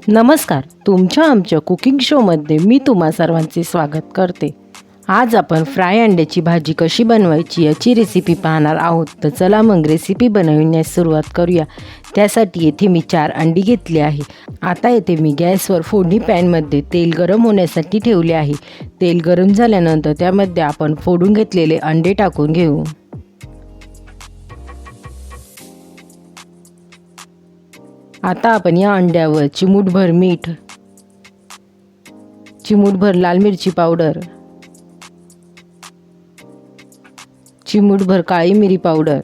नमस्कार, तुमच्या आमच्या कुकिंग शोमध्ये मी तुम्हा सर्वांचे स्वागत करते। आज आपण फ्राय अंड्याची भाजी कशी बनवायची याची रेसिपी पाहणार आहोत। तर चला मग रेसिपी बनवण्यास सुरुवात करूया। त्यासाठी येथे मी 4 अंडी घेतली आहे। आता येथे मी गॅसवर फोडणी पॅनमध्ये तेल गरम होण्यासाठी ठेवले आहे। तेल गरम झाल्यानंतर त्यामध्ये आपण फोडून घेतलेले अंडे टाकून घेऊ। आता आपण या अंड्यावर चिमूटभर मीठ, चिमूटभर लाल मिरची पावडर, चिमूटभर काळी मिरी पावडर,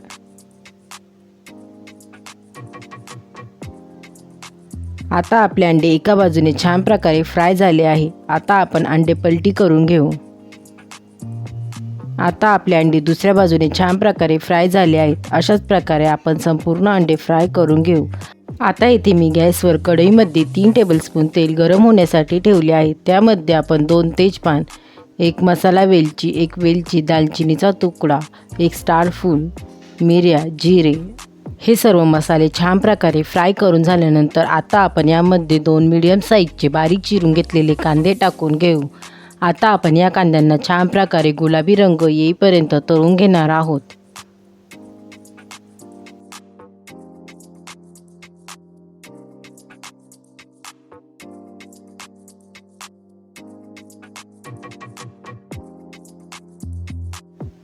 आता आपले अंडे एका बाजूने छान प्रकारे फ्राय झाले आहे। आता आपण अंडे पलटी करून घेऊ। आता आपले अंडे दुसऱ्या बाजूने छान प्रकारे फ्राय झाले आहेत। अशाच प्रकारे आपण संपूर्ण अंडे फ्राय करून घेऊ। आता इथे मी गॅसवर कढईमध्ये 3 टेबलस्पून तेल गरम होण्यासाठी ठेवले आहे। त्यामध्ये आपण 2 तेजपान, 1 मसाला वेलची, 1 वेलची, दालचिनीचा तुकडा, 1 स्टार फूल, मिऱ्या, जिरे हे सर्व मसाले छान प्रकारे फ्राय करून झाल्यानंतर आता आपण यामध्ये 2 मीडियम साईजचे बारीक चिरून घेतलेले कांदे टाकून घेऊ। आता आपण या कांद्यांना छान प्रकारे गुलाबी रंग येईपर्यंत तळून घेणार आहोत।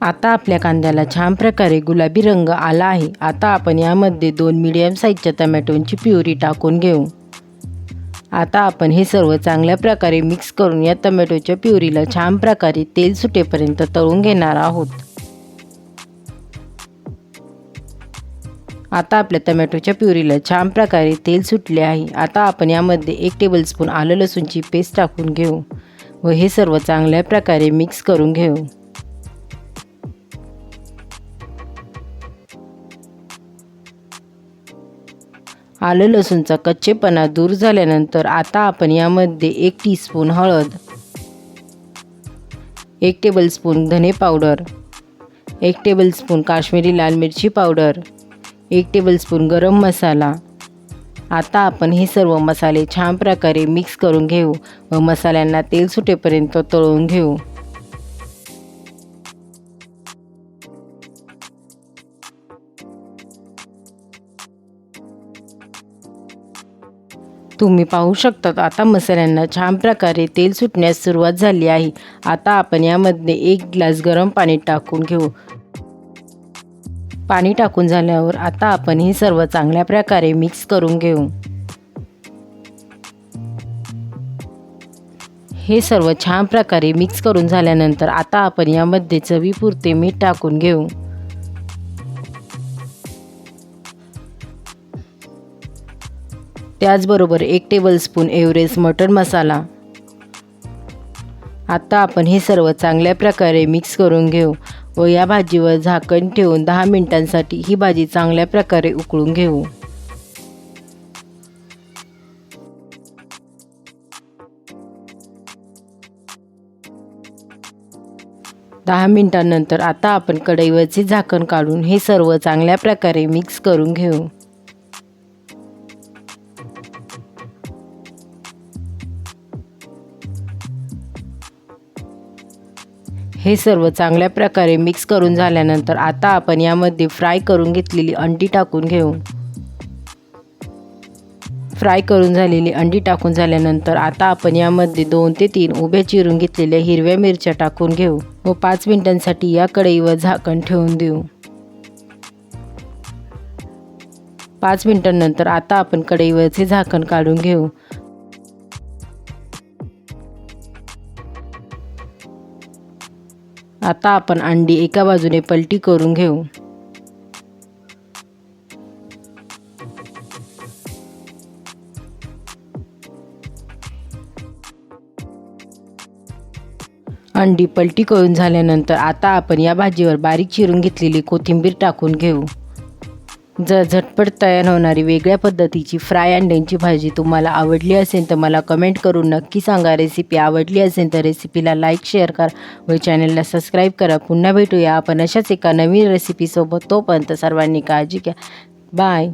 आता आपल्या कांद्याला छान प्रकारे गुलाबी रंग आला आहे। आता आपण यामध्ये 2 मीडियम साईजच्या टोमॅटोची प्युरी टाकून घेऊ। आता आपण हे सर्व चांगल्या प्रकारे मिक्स करून या टोमॅटोच्या प्युरीला छान प्रकारे तेल सुटेपर्यंत तळून घेणार आहोत। आता आपल्या टोमॅटोच्या प्युरीला छान प्रकारे तेल सुटले आहे। आता आपण यामध्ये 1 टेबलस्पून आलं लसूणची पेस्ट टाकून घेऊ व हे सर्व चांगल्या प्रकारे मिक्स करून घेऊ। आलं लसूणचा कच्चेपणा दूर झाल्यानंतर आता आपण यामध्ये 1 टीस्पून हळद, 1 टेबलस्पून धने पावडर, 1 टेबलस्पून काश्मीरी लाल मिरची पावडर, 1 टेबलस्पून गरम मसाला। आता आपण हे सर्व मसाले छान प्रकारे मिक्स करून घेऊ व मसाल्यांना तेल सुटेपर्यंत तळून घेऊ। तुम्ही पाहू शकता आता मसाल्यांना छान प्रकारे तेल सुटण्यास सुरुवात झाली आहे। आता आपण यामध्ये 1 ग्लास गरम पाणी टाकून घेऊ। पाणी टाकून झाल्यावर आता आपण हे सर्व चांगल्या प्रकारे मिक्स करून घेऊ। हे सर्व छान प्रकारे मिक्स करून झाल्यानंतर आता आपण यामध्ये चवीपुरते मीठ टाकून घेऊ। त्याचबरोबर 1 टेबलस्पून एव्हरेस्ट मटन मसाला। आता आपण हे सर्व चांगल्या प्रकारे मिक्स करून घेऊ व या भाजीवर झाकण ठेवून 10 मिनिटांसाठी ही भाजी चांगल्या प्रकारे उकळून घेऊ। दहा मिनिटांनंतर आता आपण कढईवरचे झाकण काढून हे सर्व चांगल्या प्रकारे मिक्स करून घेऊ। हे सर्व चांगल्या प्रकारे मिक्स करून झाल्यानंतर आता आपण यामध्ये फ्राय करून घेतलेली अंडी टाकून घेऊ। फ्राय करून झालेली अंडी टाकून झाल्यानंतर आता आपण यामध्ये 2 ते 3 उभ्या चिरून घेतलेल्या हिरव्या मिरच्या टाकून घेऊ व 5 मिनिटांसाठी या कढईवर झाकण ठेवून देऊ। 5 मिनिटांनंतर आता आपण कढईवरचे झाकण काढून घेऊ। आता आपण अंडी एका बाजूने पलटी करून घेऊ। अंडी पलटी करून झाल्यानंतर आता आपण या भाजीवर बारीक चिरून घेतलेली कोथिंबीर टाकून घेऊ। जर झटपट तयार होणारी वेगळ्या पद्धतीची फ्राय अंड्यांची भाजी तुम्हाला आवडली असेल तर मला कमेंट करून नक्की सांगा। रेसिपी आवडली असेल तर रेसिपीला लाईक, शेअर करा व चॅनलला सबस्क्राईब करा। पुन्हा भेटूया आपण अशाच एका नवीन रेसिपीसोबत। तोपर्यंत सर्वांनी काळजी घ्या। बाय।